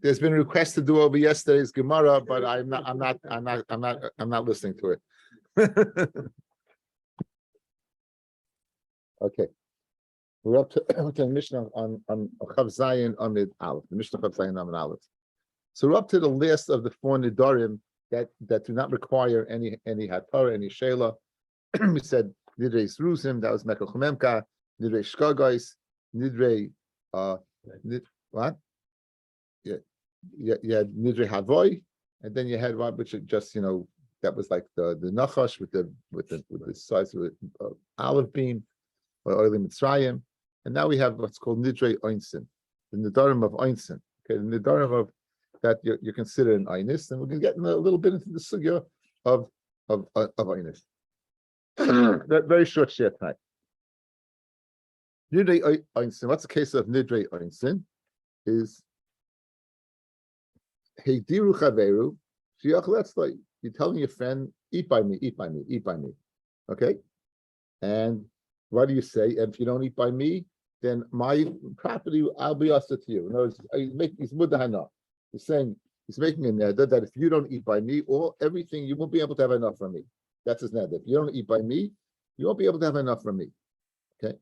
There's been requests to do over yesterday's Gemara, but I'm not listening to it. Okay, we're up to the Mishnah on Chav Zayin Amid Aleph. The Mishnah Chav Zayin Amid Aleph. So we're up to the list of the 4 Nedarim that do not require any Hatorah, any Sheila. We said Nidrei Srusim, that was Mekel Chumemka, Nidrei Shkagos, Nidrei what? Yeah, you had Nidrei Havoy, and then you had one which just that was like the Nachash with the size of olive beam or oily Mitzrayim, and now we have what's called Nidrei Oinsin, the Nedarim of Oinsin. Okay, the Nedarim of that you consider an Einis, and we're going to get a little bit into the sugya of Einis. Very short share time. Nidrei Oinsin. What's the case of Nidrei Oinsin? Is Heidiru Chaveru Shiach Letzlai. You're telling your friend, eat by me, eat by me, eat by me. Okay? And what do you say? And if you don't eat by me, then my property, I'll be usher to you. In other words, he's mudahana. He's saying, he's making a neder that if you don't eat by me, everything, you won't be able to have enough from me. That's his neder. If you don't eat by me, you won't be able to have enough from me. Okay?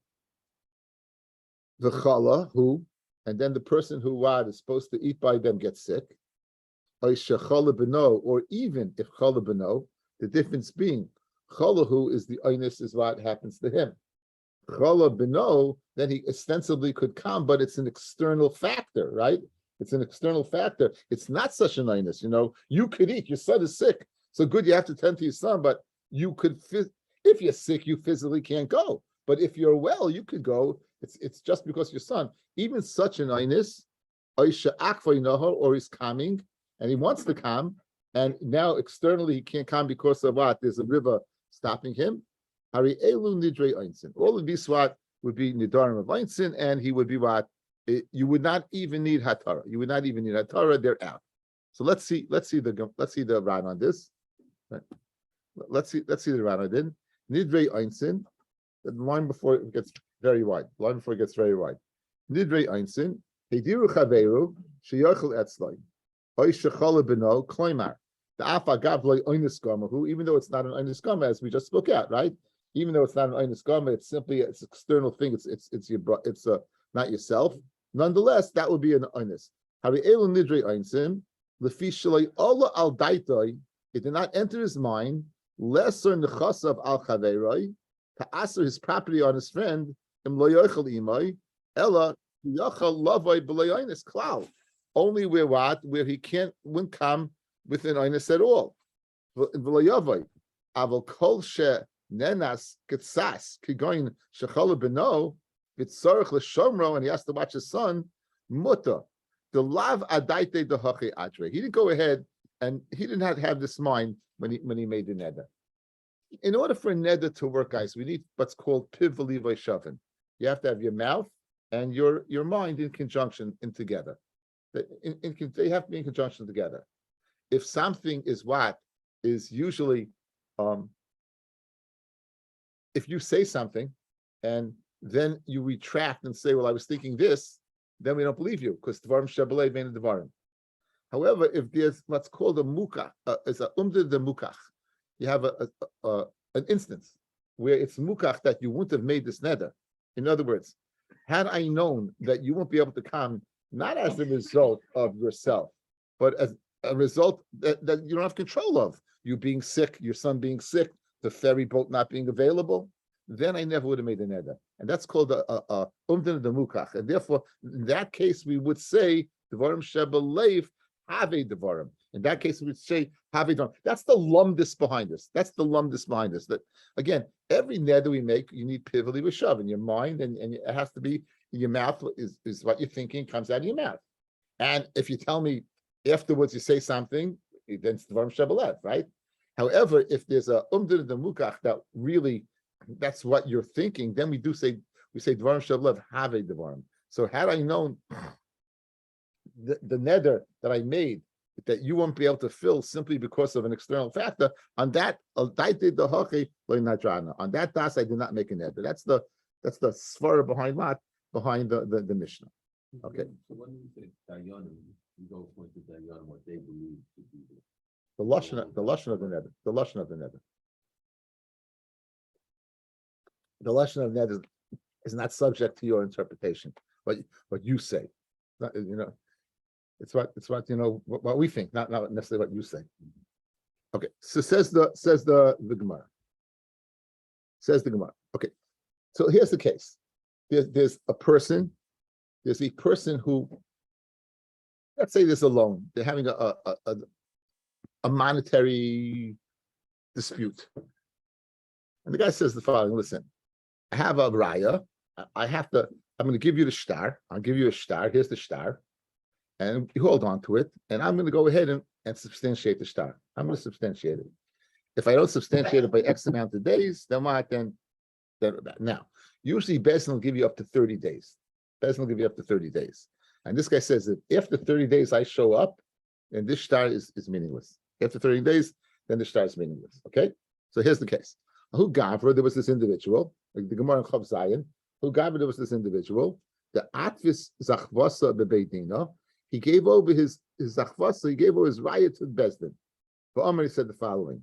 The chala, who, and then the person who is supposed to eat by them gets sick. Or even if chala beno, the difference being chala who is the oinus is what happens to him. Chala beno, then he ostensibly could come, but it's an external factor, right? It's an external factor. It's not such an oinus. You could eat. Your son is sick, so good. You have to tend to your son, but you could. If you're sick, you physically can't go. But if you're well, you could go. It's just because your son. Even such an oinus, or he's coming and he wants to come, and now externally he can't come because of what? There's a river stopping him. Hari elu nidrei oinsin. All of these what would be nidarim of oinsin, and he would be what? You would not even need hatara. You would not even need hatara. They're out. So let's see the Ran on this. Right. Let's see the Ran on this. Nidrei oinsin. The line before it gets very wide. The line before it gets very wide. Nidrei oinsin. Heidiru chaveru sheyochel etzloi. Oy shechala beno kloimar. The afa gav loy oinus gama. Who, even though it's not an oinus gama, as we just spoke out, right? Even though it's not an oinus gama, it's simply it's an external thing. It's not yourself. Nonetheless, that would be an oinus. Hari elu nidrei oinsin lefi shaloi ola al daitoi. It did not enter his mind lesser nechasav al chaveroi to aser his property on his friend im lo yochel imoi ella yochel lavoi b'lo oinus klal. Only where he wouldn't come with an oinus at all. V'lo yavoi aval kol she nenas ketzas kigoin shechala beno v'tzorich l'shomro, and he has to watch his son muta. The lav adaite dehachi atre. He didn't go ahead and he did not have this mind when he made the neder. In order for a neder to work, guys, we need what's called pivli v'shavin. You have to have your mouth and your mind in conjunction and together. They have to be in conjunction together. If something is usually, if you say something and then you retract and say, well, I was thinking this, then we don't believe you, because Dvarim Shabbalei Vein Dvarim. However, if there's what's called a mukach, it's a umdid de mukach, you have an instance where it's mukach that you wouldn't have made this neder. In other words, had I known that you won't be able to come, not as a result of yourself, but as a result that you don't have control of, you being sick, your son being sick, the ferry boat not being available, then I never would have made a neder. And that's called a umdin de mukach. And therefore, in that case, we would say, Devarim shebelev have a devarim. In that case, we would say, have a devarim. That's the lumdis behind us. That, again, every neder we make, you need pivoli v'shav in your mind, and it has to be, your mouth is what you're thinking comes out of your mouth. And if you tell me afterwards you say something, then it's Dvarim Shebelev, right? However, if there's a umdin de mukach that really, that's what you're thinking, then we say Dvarim Shebelev have a Dvarim. So had I known the neder that I made that you won't be able to fill simply because of an external factor, on that das I did not make a neder. That's the svara behind what the Mishnah. Okay. So when you say Dayanim, you go point to Dayanim, what they believe to be The lashon of the Neder. The lashon of the Neder. The lashon of Neder is not subject to your interpretation. What you say, not, it's what what we think, not necessarily what you say. Okay. So says the Gemara. Says the Gemara. Okay. So here's the case. There's a person who, let's say there's a loan. They're having a monetary dispute. And the guy says the following: listen, I have a raya. I'm going to give you the shtar. I'll give you a shtar. Here's the shtar. And you hold on to it. And I'm going to go ahead and substantiate the shtar. I'm going to substantiate it. If I don't substantiate it by X amount of days, then what? Then now, usually Beis Din will give you up to 30 days. Beis Din will give you up to 30 days. And this guy says that after 30 days I show up, then this shtar is meaningless. After 30 days, then the shtar is meaningless. Okay? So here's the case. Who Gavra, there was this individual, like the Gemara in Chav Zayin, who Gavra, there was this individual, the Atvis Zachvasa bebeidina, he gave over his Zachvasa, he gave over his raya to the Beis Din. But Amar, he said the following: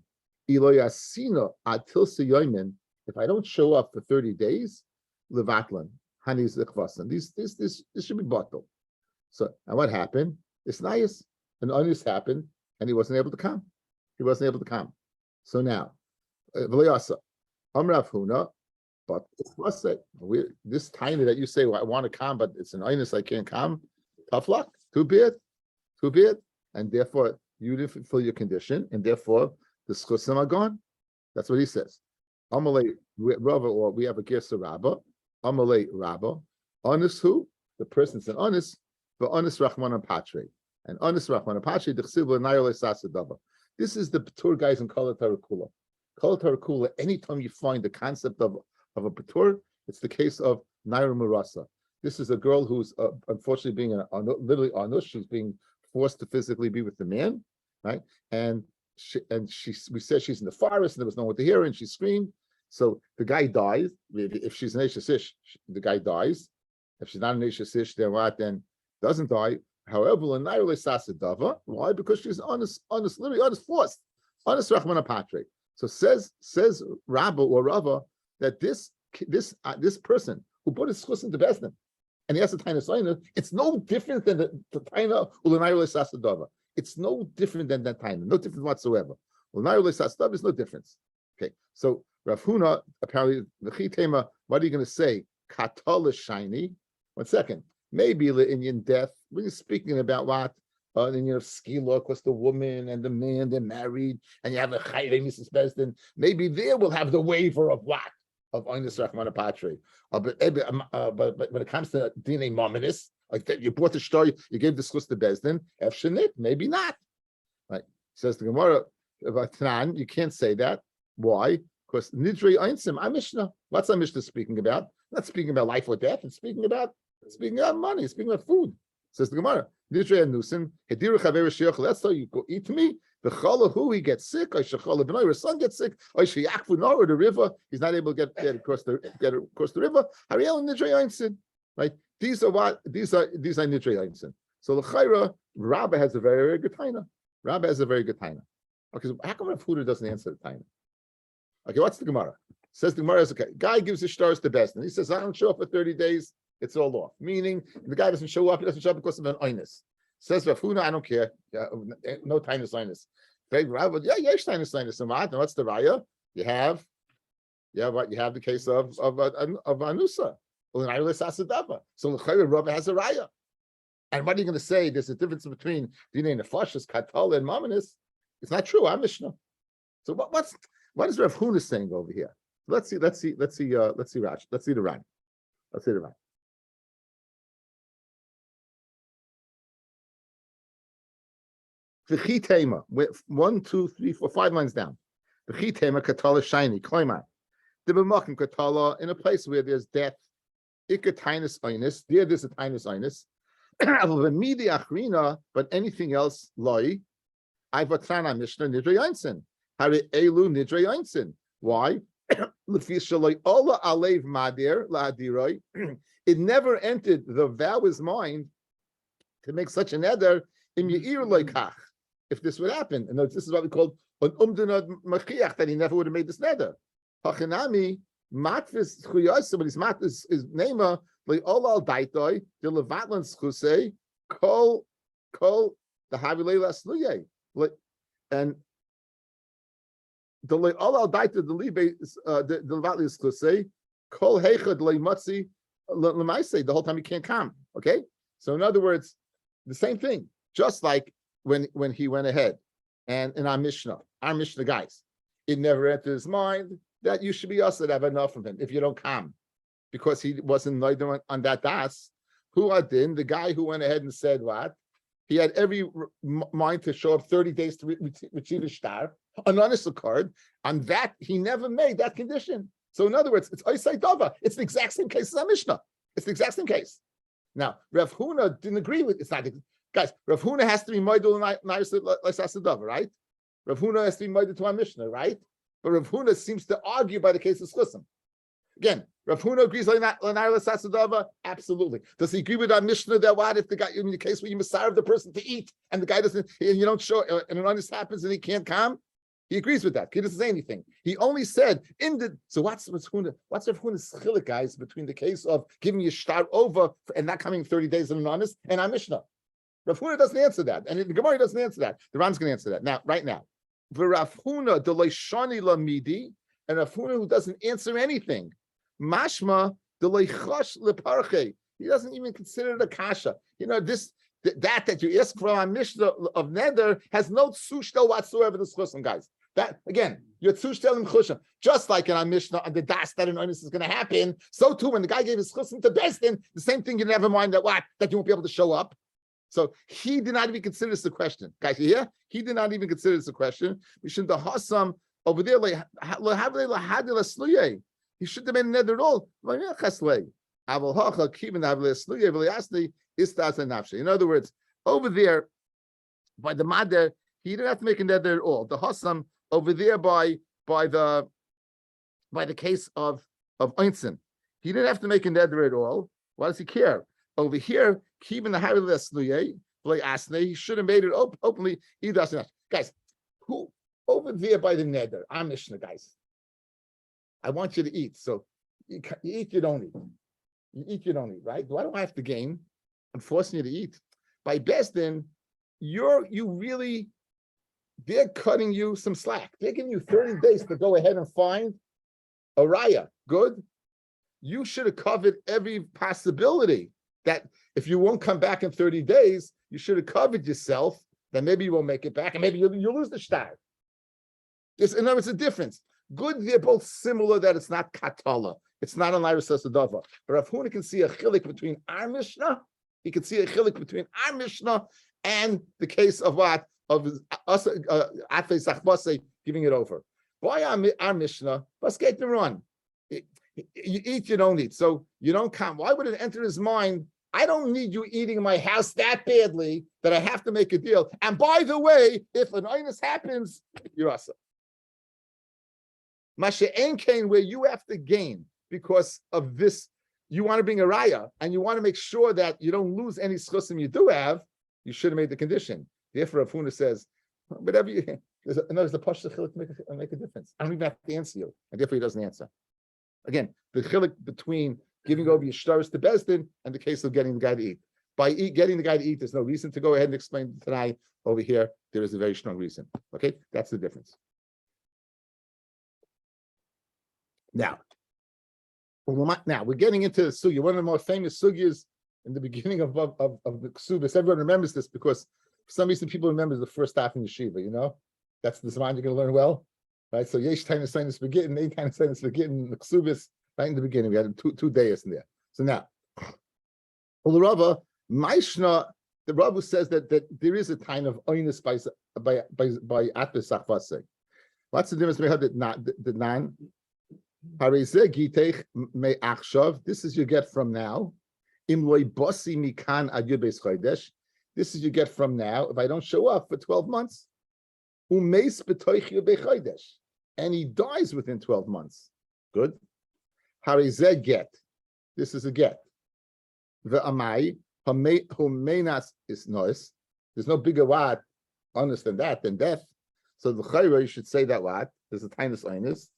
Iloyasina atil seyomin, if I don't show up for 30 days, levatlan, hani zachvasan. This should be bottled. So, and what happened? It's nice. An onus happened, and he wasn't able to come. So now, v'layasa, Amrav Huna, but this tiny that you say, well, I want to come, but it's an onus, I can't come. Tough luck. Too bad. And therefore, you didn't fulfill your condition, and therefore the schusim are gone. That's what he says. Amalei Rava, or we have a Gersa Rabba. Amalei Rabba. Honest who? The person's an honest, but honest Rachman and Patre. And honest Rachman and Patre, this is the Patur guys in Kol Tarakula. Kol Tarakula, anytime you find the concept of a Patur, it's the case of Naira Murasa. This is a girl who's unfortunately being literally anush. She's being forced to physically be with the man, right? And we said she's in the forest and there was no one to hear her, and she screamed. So the guy dies. If she's an Eishes, the guy dies. If she's not an Eishes, then what? Then doesn't die. However, why? Because she's honest, literally honest, forced, honest Rachmana Patre. So says Rabba or Rava that this person who put his schus into Beis Din, and he has a taina soina, it's no different than the taina ulanayule sasadava. It's no different than that taina, no different whatsoever. Ulanayule sasadava is no difference. Okay, so Rav Huna apparently the chitema. What are you going to say? Katala shiny. 1 second. Maybe the Indian death. When you're speaking about what? Then you have ski law, because the woman and the man, they're married, and you have a chayre Mrs. Beis Din. Maybe there will have the waiver of what? Of Oinus Rachmana Patre. But when it comes to DNA Mominus, like that, you brought the story, you gave the schus to Beis Din, Efshenit, maybe not. Right? Says the Gemara about Tanan, you can't say that. Why? Because Nidrei Einsim, I'm Mishnah. What's our Mishnah speaking about? Not speaking about life or death, it's speaking about money, it's speaking about food. Says the Gemara, Nidrei Anusim, Hediru Chaver Shiach, let's tell you, go eat me. The chala who he gets sick, or shechala b'noy, his son gets sick, or sheyakfu nor or the river, he's not able to get across the river. Hariel and Nidrei Einsin, right? These are Nidrei Einsin. So the Chayra, Rabbi has a very, very good taina. Okay, so how come Rav Huda doesn't answer the taina? Okay, what's the Gemara? Says the Gemara is okay. Guy gives his stars to Beis Din. He says, I don't show up for 30 days, it's all off. Meaning the guy doesn't show up, he doesn't show up because of an oinus. Says Rav Huna, I don't care. No tainus oinus. Yesh tainus oinus. And what's the raya? You have the case of anusa. So the Rabbi has a raya. And what are you going to say? There's a difference between dinei nefashos, katala, and mamanis. It's not true. I'm Mishnah. So what is Rav Huna saying over here? Let's see Rashi. Let's see the Ran. V'chitema, 1, 2, 3, 4, 5 lines down. V'chitema katala shiny, kloimar. The b'makim katala, in a place where there's death, ikka tainus oinus, there's a tainus oinus. But anything else, loi, I've a Mishnah Nidrei Einsin. Hari Elu Nidrei Einsin. Why? It never entered the vower's mind to make such a neder if this would happen. And this is what we call an umdana machiach, that he never would have made this neder. Hachanami matvis chuyos, but his matvis is nema le'olal daitoi the levatlan schusei kol the havilei lasluye, and the le'olal daitoi the libe the levatlan schusei kol heichad le'matzi lemaisei, the whole time he can't come. Okay, so in other words, the same thing, just like when he went ahead and in our Mishnah guys, it never entered his mind that you should be us that have enough of him if you don't come, because he wasn't noidem on that das. Who adin, the guy who went ahead and said what? He had every mind to show up 30 days to retrieve his star, an honest card. On that, he never made that condition. So in other words, it's Oisai Dava. It's the exact same case as our Mishnah. It's the exact same case. Now, Rav Huna didn't agree with it's not. Guys, Rav Huna has to be Moidul Dava, right? Rav Huna has to be Moidul to our Mishnah, right? But Rav Huna seems to argue by the case of Schusim. Again, Rav Huna agrees Dava. Absolutely. Does he agree with our Mishnah that what if the guy in the case where you serve the person to eat and the guy doesn't, and you don't show, and an honest happens and he can't come? He agrees with that. He doesn't say anything. He only said in the. So what's Rav Huna's chilik, guys, between the case of giving you shtar over and not coming 30 days in an honest and our Mishnah? Rav Huna doesn't answer that, and the Gemara doesn't answer that. The Ran's going to answer that now, right now. Rav Huna the leishani lamidi, and Rav Huna who doesn't answer anything. Mashma the leichash leparche. He doesn't even consider it a kasha. You know that you ask for our Mishnah of Neder has no tzushtel whatsoever. The Schusim, guys. That again, your tzushtel and chushim, just like in our Mishnah on the das that an onus is going to happen. So too, when the guy gave his chushim to Besdin, the same thing. You never mind that you won't be able to show up. So he did not even consider this a question, guys. You hear? He did not even consider this a question. We should the hasam over there he should have been neder at all. In other words, over there by the mader, he didn't have to make a neder at all. The hasam over there by the case of Einstein, he didn't have to make a neder at all. Why does he care? Over here, keeping the he should have made it openly. He doesn't. Guys, who over there by the neder? I'm Mishnah, guys. I want you to eat. So you eat, you don't eat. You eat, you don't eat, right? Why do I have to gain? I'm forcing you to eat. By Besdin, they're cutting you some slack. They're giving you 30 days to go ahead and find a raya. Good. You should have covered every possibility that if you won't come back in 30 days, you should have covered yourself. Then maybe you won't make it back, and maybe you'll lose the shtar. In other words, a difference. Good, they're both similar that it's not katala. It's not an iris asadava. But Rav Huna can see a chilik between our Mishnah. He can see a chilik between our Mishnah and the case of what? Of us, Atfei Sachbase giving it over. Why our Mishnah? Let's get the run. You eat, you don't eat. So you don't come. Why would it enter his mind? I don't need you eating in my house that badly that I have to make a deal. And by the way, if an illness happens, you're asa. Masha Enkain, where you have to gain because of this, you want to bring a raya and you want to make sure that you don't lose any schusim you do have, you should have made the condition. Therefore, Rav Huna says, whatever you, there's the pashta chilik make a difference. I don't even have to answer you. And therefore, he doesn't answer. Again, the chilik between giving over your shtaris to Besdin and the case of getting the guy to eat. By getting the guy to eat, there's no reason to go ahead and explain tonight. Over here, there is a very strong reason. Okay, that's the difference. Now we're getting into the sugya, one of the more famous sugyas in the beginning of the ksubis. Everyone remembers this because for some reason people remember the first half in yeshiva. You know, that's the zaman you're going to learn well, right? So yesh time to sign this beginning, 8 times sign this beginning, the ksubis right in the beginning. We had two days in there. So now, the Rabbi Maishna, the Rabbi says that there is a kind of oinus by atbes sachvase. What's the difference between the nan? This is you get from now. This is you get from now. If I don't show up for 12 months, and he dies within 12 months. Good. Harizeh get. This is a get. The amai who menas is noise. There's no bigger what honest than that than death. So the chayra you should say that what there's a tinus einus.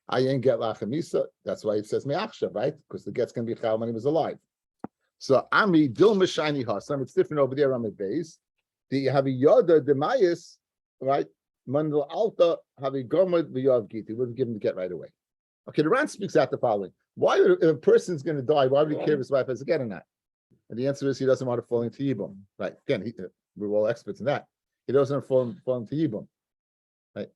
I ain't get lachamisa. That's why it says me'achshav, right? Because the get's gonna be chal when he was alive. So Amri dil mashani hasam. It's different over there on the base. The have a yoda demayis, right? Mandal alta have a gomad v'yav git. He would have given the get right away. Okay, the Ran speaks out the following: why, if a person's going to die, why would he care if his wife has a get or not? And the answer is he doesn't want to fall into yibum. Right? Again, we're all experts in that. He doesn't fall into yibum. Right?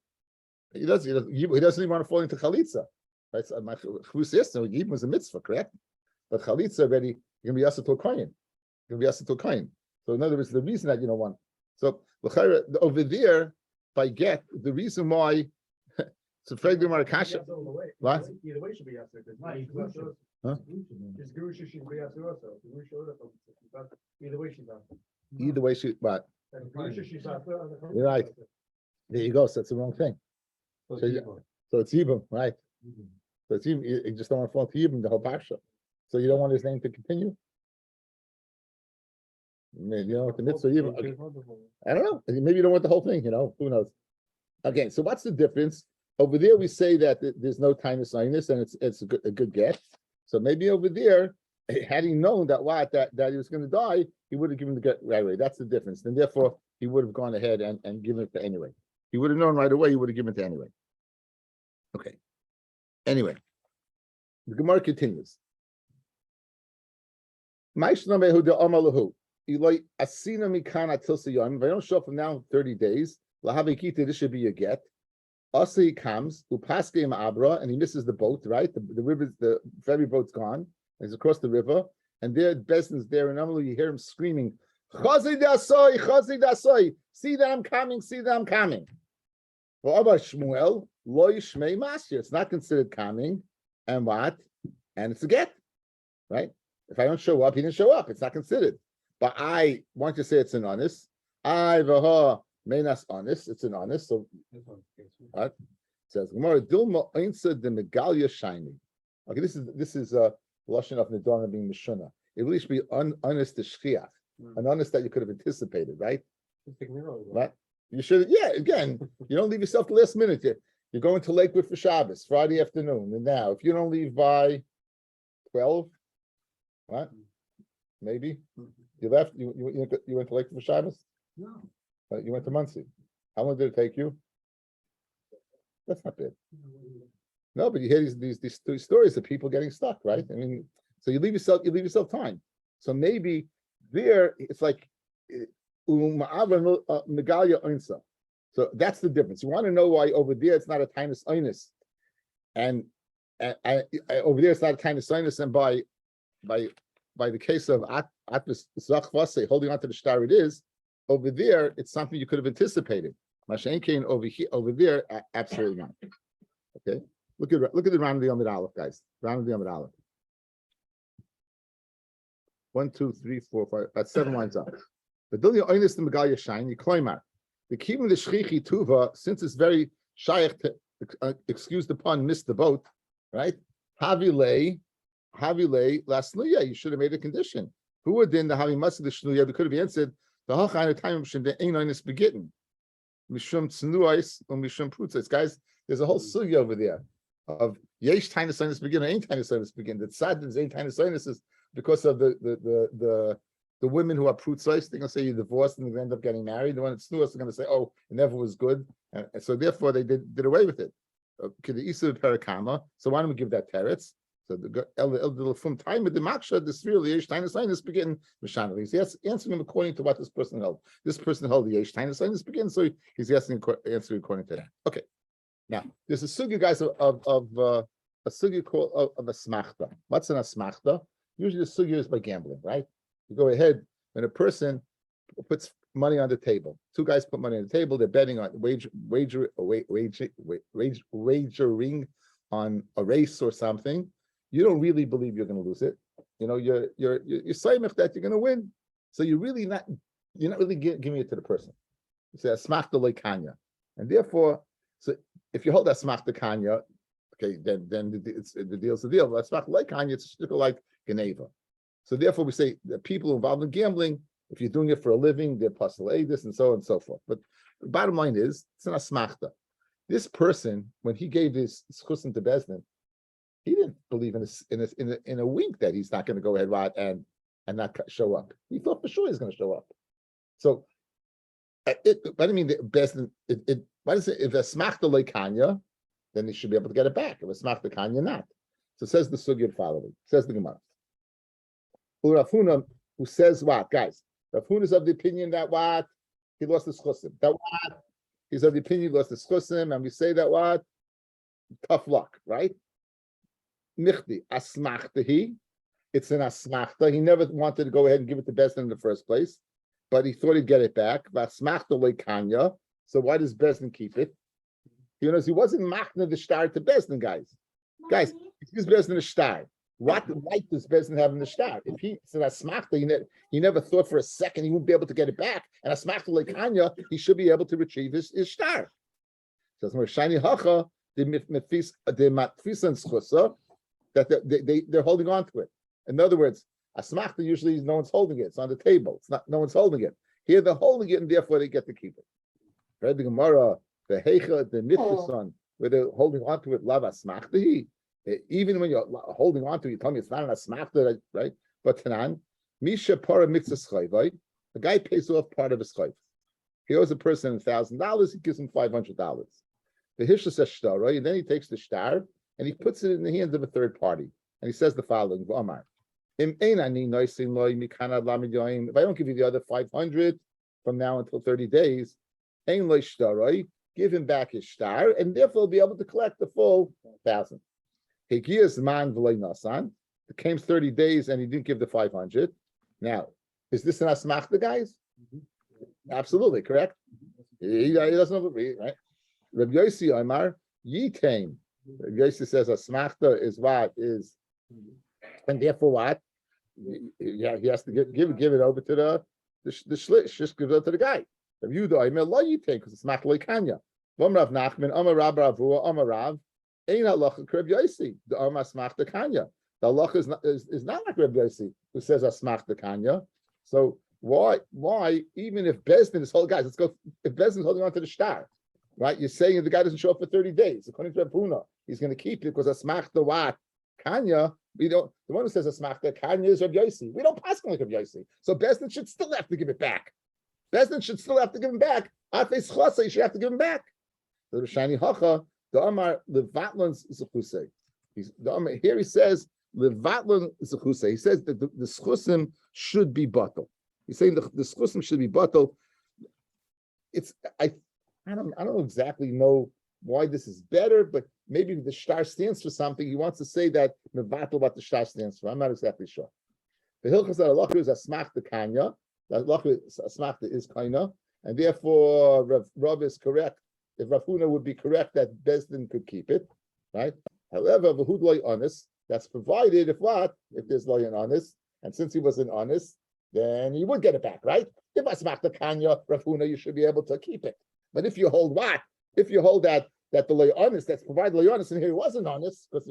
He doesn't even want to fall into chalitza. Right? So my yibum is a mitzvah, correct? But chalitza already you're going to be asked to a kohen. You're going to be asked to a kohen. So in other words, the reason that you don't want. So over there, by get the reason why. So Fred Marakasha. What? Either way should be answered. Huh? His Gurusha should be answered also. Either way she's answered. Either way, what? You're You're right. There you go. So that's the wrong thing. So it's Yibum, right? So it's Yibum. You just don't want to fall to Yibum the whole parsha. So you don't want his name to continue. You know what the mitzvah Yibum? Okay. I don't know. Maybe you don't want the whole thing. You know, who knows? Okay. So what's the difference? Over there, we say that there's no time to sign this, and it's a good get. So maybe over there, had he known that he was going to die, he would have given the get right away. That's the difference. And therefore, he would have gone ahead and given it to anyway. He would have known right away. He would have given it to anyway. Okay. Anyway, the Gemara continues. If I don't show up from now 30 days, this should be a get. Also, he comes, upaske abra, and he misses the boat, right? The river, the ferry boat's gone. He's across the river, and there, Beson's there, and normally you hear him screaming, Chazi dasoi, see that I'm coming, see that I'm coming. Well, Abba Shmuel, loy shmei masir. It's not considered coming, and what? And it's a get, right? If I don't show up, he didn't show up. It's not considered. But I want to say it's an honest. Menas honest, it's an honest. So right? It says Gemara Dilma Einsa de Megalia shiny. Okay, this is a lashon of Nedarim being mishuna. It really should be honest to shchiach, an honest that you could have anticipated, right? Right? You should, yeah. Again, you don't leave yourself the last minute. You're going to Lakewood for Shabbos Friday afternoon, and now if you don't leave by 12, right? Maybe you left. You went to Lakewood for Shabbos. No. You went to Muncie. How long did it take you? That's not bad. No, but you hear these stories of people getting stuck, right? I mean, so you leave yourself time. So maybe there it's like megalia oinsa. So that's the difference. You want to know why over there it's not a tinus oinus, and over there it's not a tinus oinus, and by the case of atvis zachvase holding on to the star, it is. Over there, it's something you could have anticipated. Mashenkein over there, absolutely not. Okay, look at the round of the Amid Aleph, guys. Round of the Amid Aleph. 1, 2, 3, 4, 5. That's 7 lines up. But Dilya Oinus the Megalia shine. You Kloimar. The key of the Shchichi Tuva, since it's very shaykh to excuse the pun, miss the boat, right? Havile last Nuya. You should have made a condition. Who would then the Havi Masi the Shnuya? They could have answered. The Hachayim time the Einonis beginning. Mishum Tsunuais or Mishum Prutzais. Guys, there's a whole sugi over there of Yesh Tainus beginning, ain't Tainus begin. That Sadins ain't Tainus is because of the women who are Prutzais. They're gonna say you divorced and they end up getting married. The one that Snuas are gonna say, oh, it never was good. And so therefore they did away with it. Okay, the Isa Perakama. So why don't we give that teretz? So the from time of the maksha, this really yesh tainus begin mishanali. He's answering him according to what this person held. This person held the yesh tainus begin, so he's answering according to that. Okay. Now there's a sugi, guys, of a sugi called of a smachta. What's an asmachta? Usually the sugi is by gambling, right? You go ahead when a person puts money on the table. 2 guys put money on the table. They're betting on wagering on a race or something. You don't really believe you're going to lose it. You know, you're saimich that you're going to win. So you're not really giving it to the person. You say asmachta lekanya, and therefore, so if you hold asmachta kanya, Okay, then the deal's the deal. That's not like Kanye, it's like Geneva. So therefore, we say that people involved in gambling, if you're doing it for a living, they're puzzle this and so on and so forth. But the bottom line is, it's an asmachta. This person, when he gave his chusim to Bezdin, he didn't believe in a wink that he's not going to go ahead and not show up. He thought for sure he's going to show up. So, I mean, Bezdin. Why does it? If asmachta leikanya, then they should be able to get it back. If asmachta kanya, not. So it says the sugya following. Says the Gemara. Rav Huna, who says what, guys? Rav Huna is of the opinion that what he lost his chusim. That what he's of the opinion he lost his chusim, and we say that what tough luck, right? Michdi asmachtahi. It's an asmachta. He never wanted to go ahead and give it to Bezdin in the first place, but he thought he'd get it back. Asmachta leikanya. So why does Bezdin keep it? He knows he wasn't machna the star to Bezdin, guys. Guys, he gives Bezdin a star. What right does Bezdin have in the star? If he said asmachta, he never thought for a second he wouldn't be able to get it back. And asmachta leikanya, he should be able to retrieve his star. Says more shiny hacha the matfisan schusa that they're holding on to it. In other words, asmachta usually no one's holding it. It's on the table. It's not no one's holding it. Here they're holding it, and therefore they get to keep it. Right? The Gemara, the heicha, the mitfisan, where they're holding on to it, lav asmachta. Even when you're holding on to it, you tell me it's not an asmachta, right? But tanan, misha para mitzvah schayvai, the guy pays off part of his chayv. He owes a person $1,000, he gives him $500. The hishla says shtar, right? And then he takes the shtar and he puts it in the hands of a third party. And he says the following, V'amar, if I don't give you the other 500 from now until 30 days, give him back his shtar, and therefore he'll be able to collect the full 1,000. It came 30 days and he didn't give the 500. Now, is this an asmachta, guys? Absolutely, correct? He doesn't agree, right? Rabbi Yossi Omar, Yitain. Rabbi Yossi says asmachta is what is, and therefore what? Yeah, he has to give it over to the shlish. Just give it to the guy. Rabbi Yehuda Omer lo Yitain because it's asmachta leikanya. Vom Rav Nachman, Omar Rab Ravua, Omar Rav. Ein halacha Rabbi Yossi. The Omar asmachta kanya. The halacha is not like Rabbi Yossi who says asmachta kanya. So why even if Bezdin is holding, guys, let's go. If Bezdin is holding on to the shtar, right? You're saying if the guy doesn't show up for 30 days, according to Rabbi Huna, he's going to keep it because asmachta what kanya. We don't. The one who says asmachta kanya is Rabbi Yossi. We don't pass like Rabbi Yossi. So Bezdin should still have to give it back. Bezdin should still have to give him back. Afes chasa, you should have to give him back. The shiny hacha, the Amar levatlon zechusei. Here he says levatlon zechusei. He says that the schusim should be bottled. He's saying the schusim should be bottled. It's I don't exactly know why this is better, but maybe the shtar stands for something. He wants to say that mevatel what the shtar stands for. I'm not exactly sure. The hilchos that halacha is asmachta kanya. The halacha asmachta is kaina, and therefore Rav is correct. If Rav Huna would be correct that Bezdin could keep it, right? However, v'hud loy honest, that's provided if what? If there's loy honest, and since he wasn't honest, then he would get it back, right? If asmachta kanya, Rav Huna, you should be able to keep it. But if you hold what? If you hold that the loy honest, that's provided loy honest, and here he wasn't honest, because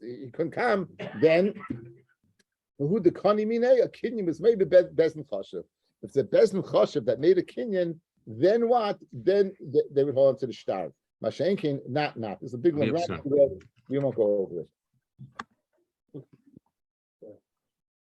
he couldn't come, then v'hud the kani minei, a kinyan was maybe Bezdin chashav. If it's a Bezdin chashav that made a kinyan, then what? Then they would hold on to the shtar. Mashenkin, not. There's a big one. Right? We won't go over it.